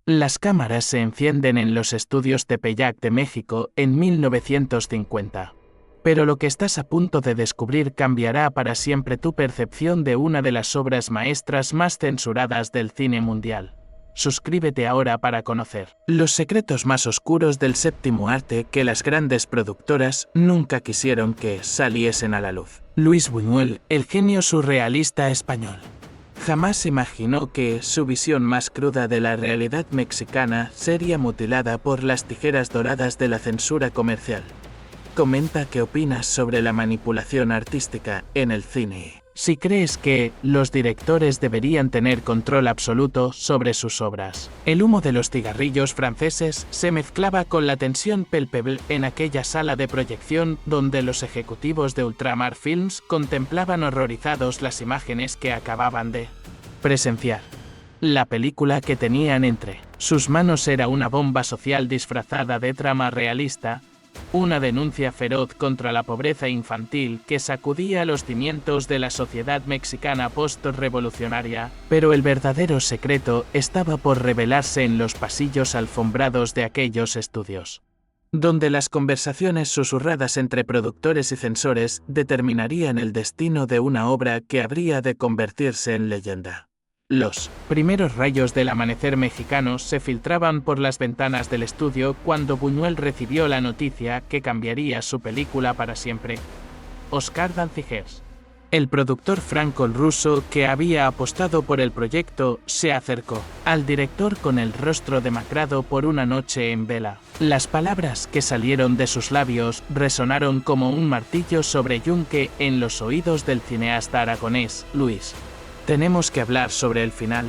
Las cámaras se encienden en los estudios Tepeyac de México en 1950. Pero lo que estás a punto de descubrir cambiará para siempre tu percepción de una de las obras maestras más censuradas del cine mundial. Suscríbete ahora para conocer los secretos más oscuros del séptimo arte que las grandes productoras nunca quisieron que saliesen a la luz. Luis Buñuel, el genio surrealista español. Jamás imaginó que su visión más cruda de la realidad mexicana sería mutilada por las tijeras doradas de la censura comercial. Comenta qué opinas sobre la manipulación artística en el cine. Si crees que los directores deberían tener control absoluto sobre sus obras. El humo de los cigarrillos franceses se mezclaba con la tensión palpable en aquella sala de proyección donde los ejecutivos de Ultramar Films contemplaban horrorizados las imágenes que acababan de presenciar. La película que tenían entre sus manos era una bomba social disfrazada de trama realista, una denuncia feroz contra la pobreza infantil que sacudía los cimientos de la sociedad mexicana post-revolucionaria, pero el verdadero secreto estaba por revelarse en los pasillos alfombrados de aquellos estudios, donde las conversaciones susurradas entre productores y censores determinarían el destino de una obra que habría de convertirse en leyenda. Los primeros rayos del amanecer mexicano se filtraban por las ventanas del estudio cuando Buñuel recibió la noticia que cambiaría su película para siempre. Oscar Danzigers, el productor franco-ruso que había apostado por el proyecto, se acercó al director con el rostro demacrado por una noche en vela. Las palabras que salieron de sus labios resonaron como un martillo sobre yunque en los oídos del cineasta aragonés, Luis. Tenemos que hablar sobre el final.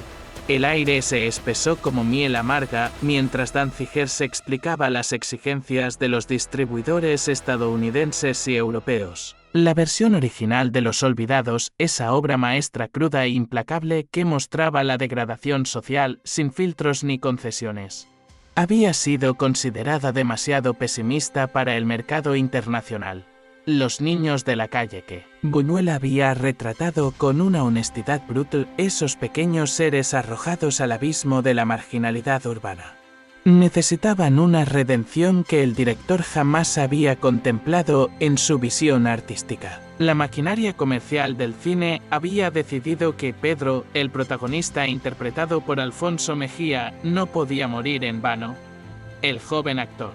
El aire se espesó como miel amarga mientras Danzigers explicaba las exigencias de los distribuidores estadounidenses y europeos. La versión original de Los Olvidados, esa obra maestra cruda e implacable que mostraba la degradación social sin filtros ni concesiones, había sido considerada demasiado pesimista para el mercado internacional. Los niños de la calle que Buñuel había retratado con una honestidad brutal, esos pequeños seres arrojados al abismo de la marginalidad urbana, necesitaban una redención que el director jamás había contemplado en su visión artística. La maquinaria comercial del cine había decidido que Pedro, el protagonista interpretado por Alfonso Mejía, no podía morir en vano. El joven actor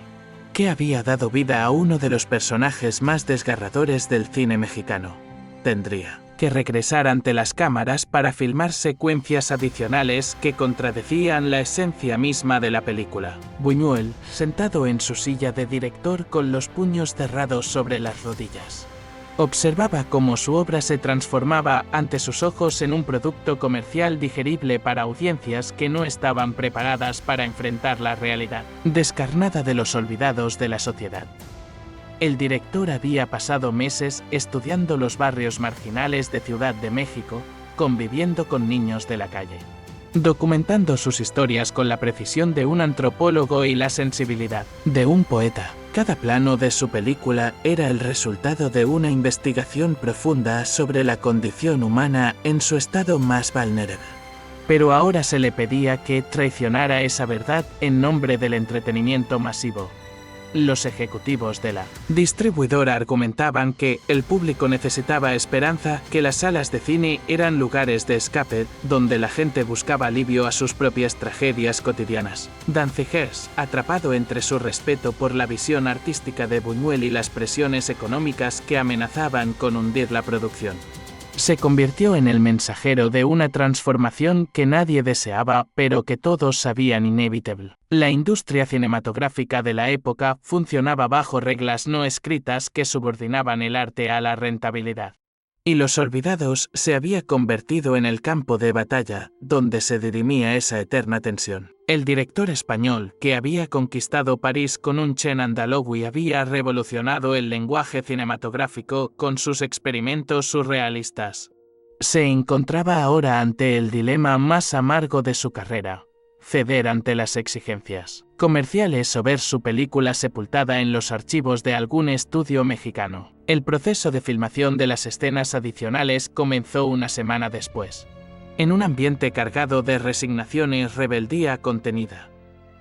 que había dado vida a uno de los personajes más desgarradores del cine mexicano, tendría que regresar ante las cámaras para filmar secuencias adicionales que contradecían la esencia misma de la película. Buñuel, sentado en su silla de director con los puños cerrados sobre las rodillas, observaba cómo su obra se transformaba ante sus ojos en un producto comercial digerible para audiencias que no estaban preparadas para enfrentar la realidad descarnada de los olvidados de la sociedad. El director había pasado meses estudiando los barrios marginales de Ciudad de México, conviviendo con niños de la calle, documentando sus historias con la precisión de un antropólogo y la sensibilidad de un poeta. Cada plano de su película era el resultado de una investigación profunda sobre la condición humana en su estado más vulnerable. Pero ahora se le pedía que traicionara esa verdad en nombre del entretenimiento masivo. Los ejecutivos de la distribuidora argumentaban que el público necesitaba esperanza, que las salas de cine eran lugares de escape, donde la gente buscaba alivio a sus propias tragedias cotidianas. Danzigers, atrapado entre su respeto por la visión artística de Buñuel y las presiones económicas que amenazaban con hundir la producción, se convirtió en el mensajero de una transformación que nadie deseaba, pero que todos sabían inevitable. La industria cinematográfica de la época funcionaba bajo reglas no escritas que subordinaban el arte a la rentabilidad. Y Los Olvidados se había convertido en el campo de batalla, donde se dirimía esa eterna tensión. El director español, que había conquistado París con un Chen Andaloui, había revolucionado el lenguaje cinematográfico con sus experimentos surrealistas. Se encontraba ahora ante el dilema más amargo de su carrera: ceder ante las exigencias comerciales o ver su película sepultada en los archivos de algún estudio mexicano. El proceso de filmación de las escenas adicionales comenzó una semana después. en un ambiente cargado de resignación y rebeldía contenida.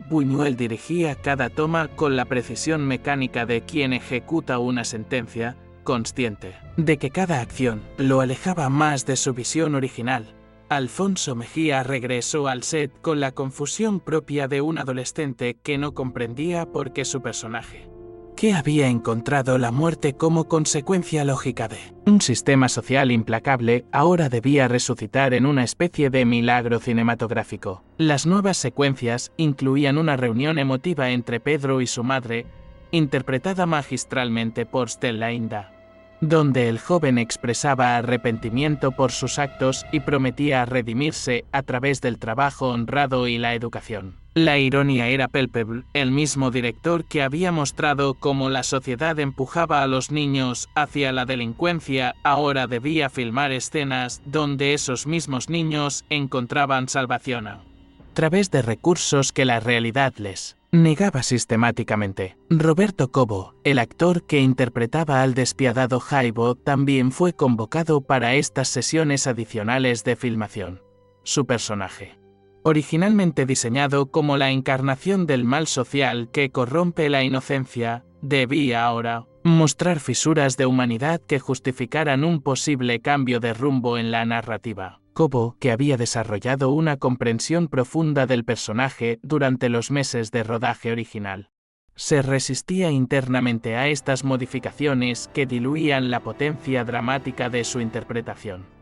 Buñuel dirigía cada toma con la precisión mecánica de quien ejecuta una sentencia, consciente de que cada acción lo alejaba más de su visión original. Alfonso Mejía regresó al set con la confusión propia de un adolescente que no comprendía por qué su personaje, que había encontrado la muerte como consecuencia lógica de un sistema social implacable, ahora debía resucitar en una especie de milagro cinematográfico. Las nuevas secuencias incluían una reunión emotiva entre Pedro y su madre, interpretada magistralmente por Stella Inda, donde el joven expresaba arrepentimiento por sus actos y prometía redimirse a través del trabajo honrado y la educación. La ironía era palpable. El mismo director que había mostrado cómo la sociedad empujaba a los niños hacia la delincuencia, ahora debía filmar escenas donde esos mismos niños encontraban salvación a través de recursos que la realidad les negaba sistemáticamente. Roberto Cobo, el actor que interpretaba al despiadado Jaibo, también fue convocado para estas sesiones adicionales de filmación. Su personaje, originalmente diseñado como la encarnación del mal social que corrompe la inocencia, debía ahora mostrar fisuras de humanidad que justificaran un posible cambio de rumbo en la narrativa. Cobo, que había desarrollado una comprensión profunda del personaje durante los meses de rodaje original, se resistía internamente a estas modificaciones que diluían la potencia dramática de su interpretación.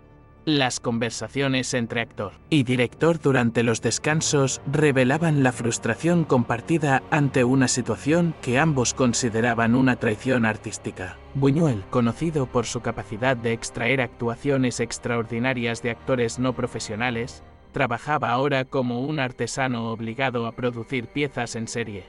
Las conversaciones entre actor y director durante los descansos revelaban la frustración compartida ante una situación que ambos consideraban una traición artística. Buñuel, conocido por su capacidad de extraer actuaciones extraordinarias de actores no profesionales, trabajaba ahora como un artesano obligado a producir piezas en serie,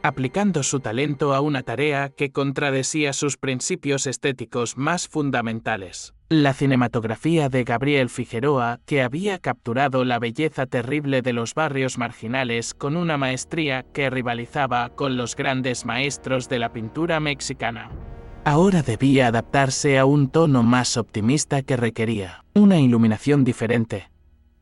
aplicando su talento a una tarea que contradecía sus principios estéticos más fundamentales. La cinematografía de Gabriel Figueroa, que había capturado la belleza terrible de los barrios marginales con una maestría que rivalizaba con los grandes maestros de la pintura mexicana, ahora debía adaptarse a un tono más optimista que requería una iluminación diferente.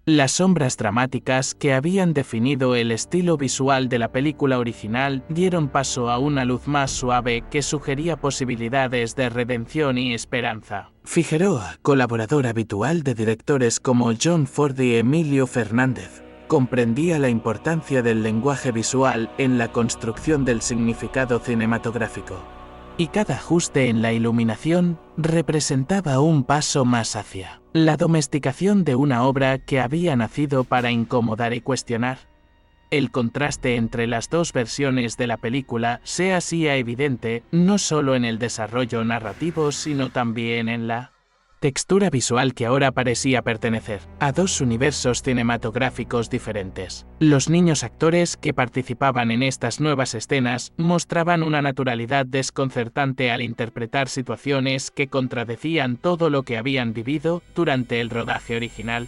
Las sombras dramáticas que habían definido el estilo visual de la película original dieron paso a una luz más suave que sugería posibilidades de redención y esperanza. Figueroa, colaborador habitual de directores como John Ford y Emilio Fernández, comprendía la importancia del lenguaje visual en la construcción del significado cinematográfico, y cada ajuste en la iluminación representaba un paso más hacia la domesticación de una obra que había nacido para incomodar y cuestionar. El contraste entre las dos versiones de la película se hacía evidente no solo en el desarrollo narrativo sino también en la textura visual que ahora parecía pertenecer a dos universos cinematográficos diferentes. Los niños actores que participaban en estas nuevas escenas mostraban una naturalidad desconcertante al interpretar situaciones que contradecían todo lo que habían vivido durante el rodaje original.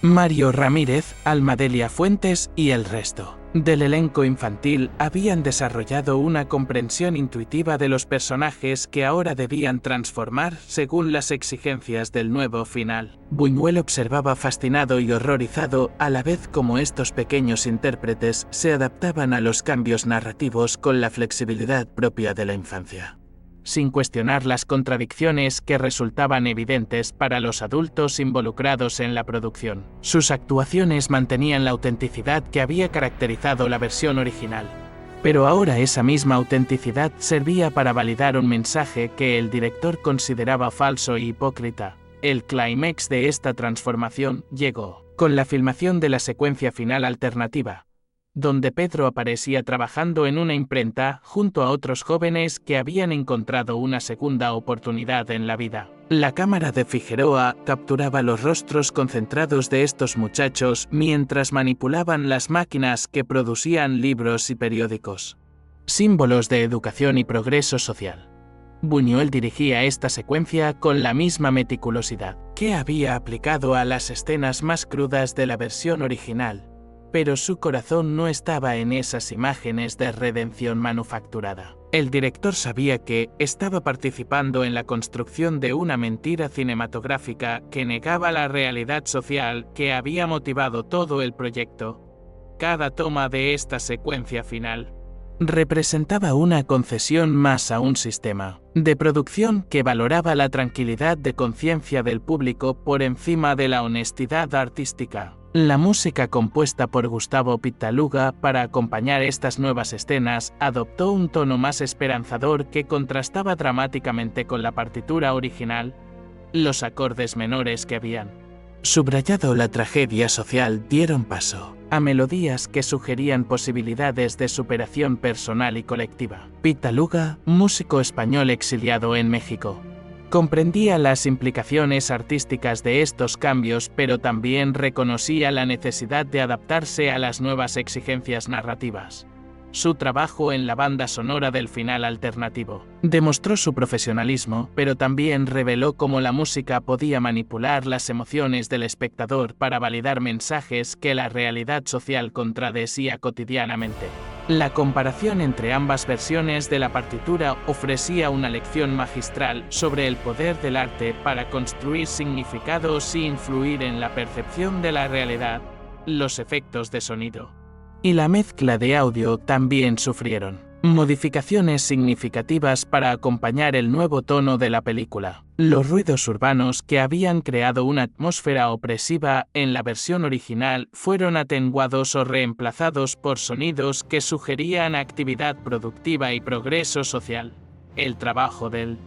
Mario Ramírez, Almadelia Fuentes y el resto del elenco infantil habían desarrollado una comprensión intuitiva de los personajes que ahora debían transformar según las exigencias del nuevo final. Buñuel observaba fascinado y horrorizado a la vez cómo estos pequeños intérpretes se adaptaban a los cambios narrativos con la flexibilidad propia de la infancia, sin cuestionar las contradicciones que resultaban evidentes para los adultos involucrados en la producción. Sus actuaciones mantenían la autenticidad que había caracterizado la versión original, pero ahora esa misma autenticidad servía para validar un mensaje que el director consideraba falso e hipócrita. El clímax de esta transformación llegó con la filmación de la secuencia final alternativa, donde Pedro aparecía trabajando en una imprenta junto a otros jóvenes que habían encontrado una segunda oportunidad en la vida. La cámara de Figueroa capturaba los rostros concentrados de estos muchachos mientras manipulaban las máquinas que producían libros y periódicos, símbolos de educación y progreso social. Buñuel dirigía esta secuencia con la misma meticulosidad que había aplicado a las escenas más crudas de la versión original, pero su corazón no estaba en esas imágenes de redención manufacturada. El director sabía que estaba participando en la construcción de una mentira cinematográfica que negaba la realidad social que había motivado todo el proyecto. Cada toma de esta secuencia final representaba una concesión más a un sistema de producción que valoraba la tranquilidad de conciencia del público por encima de la honestidad artística. La música compuesta por Gustavo Pittaluga para acompañar estas nuevas escenas adoptó un tono más esperanzador que contrastaba dramáticamente con la partitura original. Los acordes menores que habían subrayado la tragedia social dieron paso a melodías que sugerían posibilidades de superación personal y colectiva. Pittaluga, músico español exiliado en México, comprendía las implicaciones artísticas de estos cambios, pero también reconocía la necesidad de adaptarse a las nuevas exigencias narrativas. Su trabajo en la banda sonora del final alternativo demostró su profesionalismo, pero también reveló cómo la música podía manipular las emociones del espectador para validar mensajes que la realidad social contradecía cotidianamente. La comparación entre ambas versiones de la partitura ofrecía una lección magistral sobre el poder del arte para construir significados y influir en la percepción de la realidad. Los efectos de sonido y la mezcla de audio también sufrieron modificaciones significativas para acompañar el nuevo tono de la película. Los ruidos urbanos que habían creado una atmósfera opresiva en la versión original fueron atenuados o reemplazados por sonidos que sugerían actividad productiva y progreso social. El trabajo del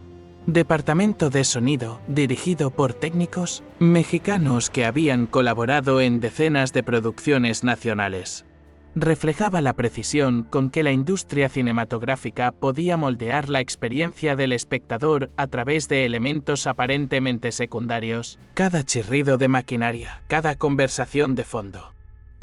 departamento de sonido, dirigido por técnicos mexicanos que habían colaborado en decenas de producciones nacionales, reflejaba la precisión con que la industria cinematográfica podía moldear la experiencia del espectador a través de elementos aparentemente secundarios. Cada chirrido de maquinaria, cada conversación de fondo,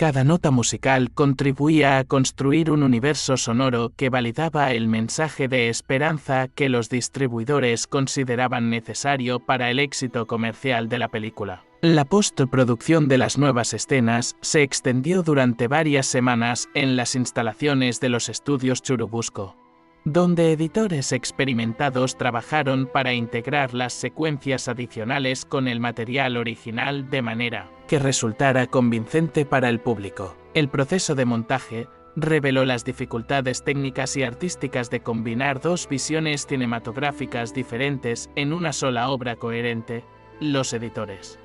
cada nota musical contribuía a construir un universo sonoro que validaba el mensaje de esperanza que los distribuidores consideraban necesario para el éxito comercial de la película. La postproducción de las nuevas escenas se extendió durante varias semanas en las instalaciones de los estudios Churubusco, donde editores experimentados trabajaron para integrar las secuencias adicionales con el material original de manera que resultara convincente para el público. El proceso de montaje reveló las dificultades técnicas y artísticas de combinar dos visiones cinematográficas diferentes en una sola obra coherente. Los editores,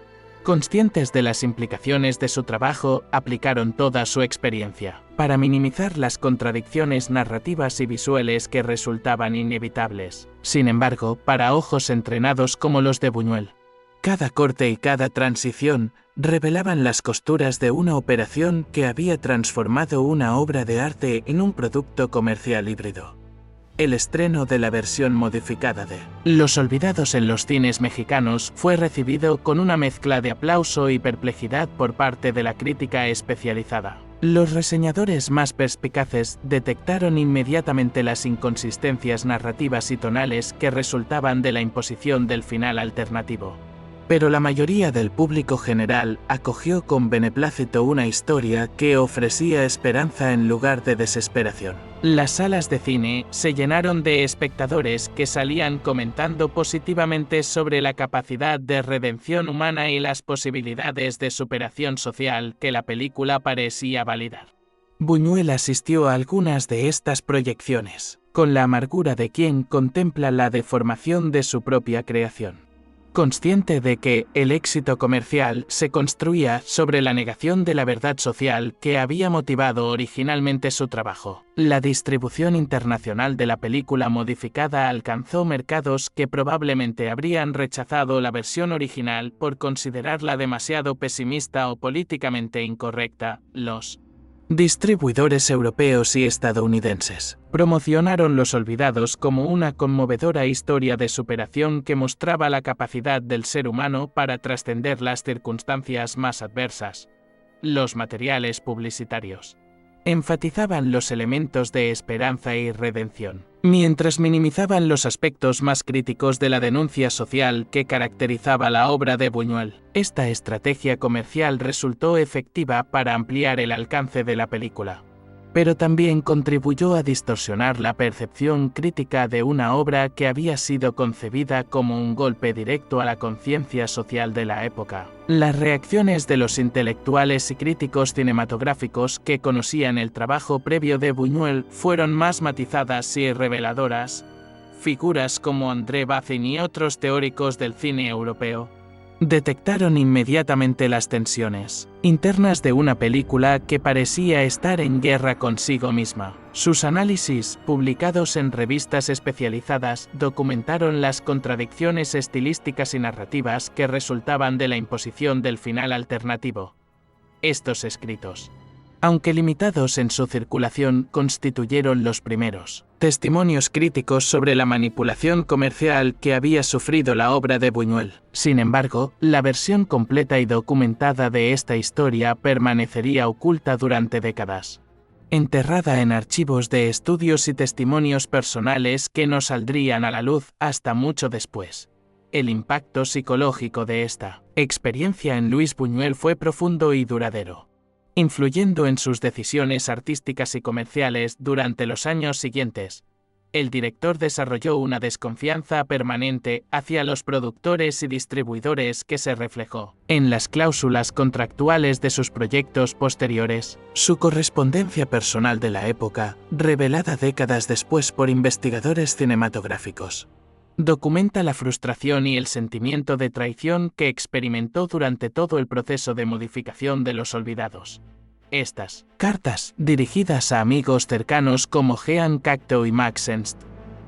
conscientes de las implicaciones de su trabajo, aplicaron toda su experiencia para minimizar las contradicciones narrativas y visuales que resultaban inevitables. Sin embargo, para ojos entrenados como los de Buñuel, cada corte y cada transición revelaban las costuras de una operación que había transformado una obra de arte en un producto comercial híbrido. El estreno de la versión modificada de Los Olvidados en los cines mexicanos fue recibido con una mezcla de aplauso y perplejidad por parte de la crítica especializada. Los reseñadores más perspicaces detectaron inmediatamente las inconsistencias narrativas y tonales que resultaban de la imposición del final alternativo. Pero la mayoría del público general acogió con beneplácito una historia que ofrecía esperanza en lugar de desesperación. Las salas de cine se llenaron de espectadores que salían comentando positivamente sobre la capacidad de redención humana y las posibilidades de superación social que la película parecía validar. Buñuel asistió a algunas de estas proyecciones, con la amargura de quien contempla la deformación de su propia creación. Consciente de que el éxito comercial se construía sobre la negación de la verdad social que había motivado originalmente su trabajo, la distribución internacional de la película modificada alcanzó mercados que probablemente habrían rechazado la versión original por considerarla demasiado pesimista o políticamente incorrecta. Los distribuidores europeos y estadounidenses promocionaron Los Olvidados como una conmovedora historia de superación que mostraba la capacidad del ser humano para trascender las circunstancias más adversas. Los materiales publicitarios enfatizaban los elementos de esperanza y redención, mientras minimizaban los aspectos más críticos de la denuncia social que caracterizaba la obra de Buñuel. Esta estrategia comercial resultó efectiva para ampliar el alcance de la película, pero también contribuyó a distorsionar la percepción crítica de una obra que había sido concebida como un golpe directo a la conciencia social de la época. Las reacciones de los intelectuales y críticos cinematográficos que conocían el trabajo previo de Buñuel fueron más matizadas y reveladoras. Figuras como André Bazin y otros teóricos del cine europeo detectaron inmediatamente las tensiones internas de una película que parecía estar en guerra consigo misma. Sus análisis, publicados en revistas especializadas, documentaron las contradicciones estilísticas y narrativas que resultaban de la imposición del final alternativo. Estos escritos, aunque limitados en su circulación, constituyeron los primeros testimonios críticos sobre la manipulación comercial que había sufrido la obra de Buñuel. Sin embargo, la versión completa y documentada de esta historia permanecería oculta durante décadas, enterrada en archivos de estudios y testimonios personales que no saldrían a la luz hasta mucho después. El impacto psicológico de esta experiencia en Luis Buñuel fue profundo y duradero, influyendo en sus decisiones artísticas y comerciales durante los años siguientes. El director desarrolló una desconfianza permanente hacia los productores y distribuidores que se reflejó en las cláusulas contractuales de sus proyectos posteriores. Su correspondencia personal de la época, revelada décadas después por investigadores cinematográficos, documenta la frustración y el sentimiento de traición que experimentó durante todo el proceso de modificación de Los Olvidados. Estas cartas, dirigidas a amigos cercanos como Jean Cocteau y Max Ernst,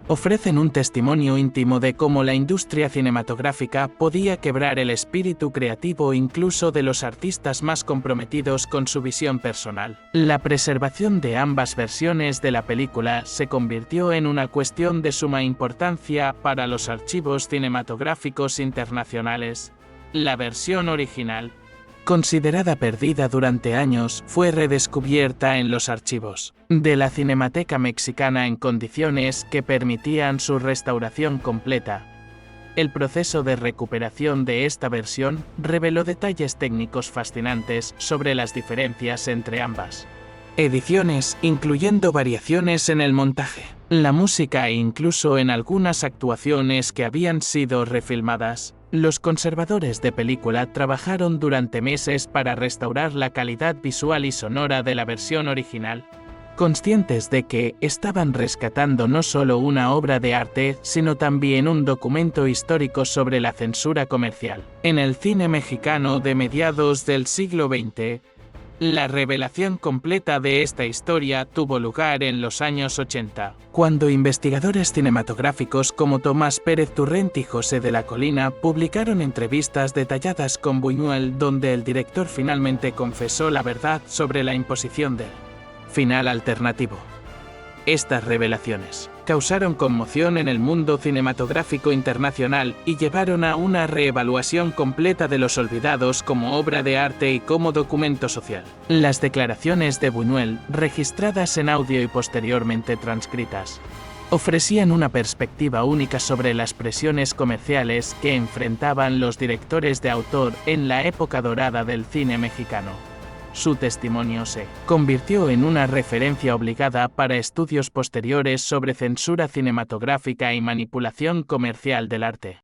ofrecen un testimonio íntimo de cómo la industria cinematográfica podía quebrar el espíritu creativo incluso de los artistas más comprometidos con su visión personal. La preservación de ambas versiones de la película se convirtió en una cuestión de suma importancia para los archivos cinematográficos internacionales. La versión original, considerada perdida durante años, fue redescubierta en los archivos de la Cinemateca Mexicana en condiciones que permitían su restauración completa. El proceso de recuperación de esta versión reveló detalles técnicos fascinantes sobre las diferencias entre ambas ediciones, incluyendo variaciones en el montaje, la música e incluso en algunas actuaciones que habían sido refilmadas. Los conservadores de película trabajaron durante meses para restaurar la calidad visual y sonora de la versión original, conscientes de que estaban rescatando no solo una obra de arte, sino también un documento histórico sobre la censura comercial en el cine mexicano de mediados del siglo XX. La revelación completa de esta historia tuvo lugar en los años 80, cuando investigadores cinematográficos como Tomás Pérez Turrent y José de la Colina publicaron entrevistas detalladas con Buñuel donde el director finalmente confesó la verdad sobre la imposición del final alternativo. Estas revelaciones causaron conmoción en el mundo cinematográfico internacional y llevaron a una reevaluación completa de Los Olvidados como obra de arte y como documento social. Las declaraciones de Buñuel, registradas en audio y posteriormente transcritas, ofrecían una perspectiva única sobre las presiones comerciales que enfrentaban los directores de autor en la época dorada del cine mexicano. Su testimonio se convirtió en una referencia obligada para estudios posteriores sobre censura cinematográfica y manipulación comercial del arte.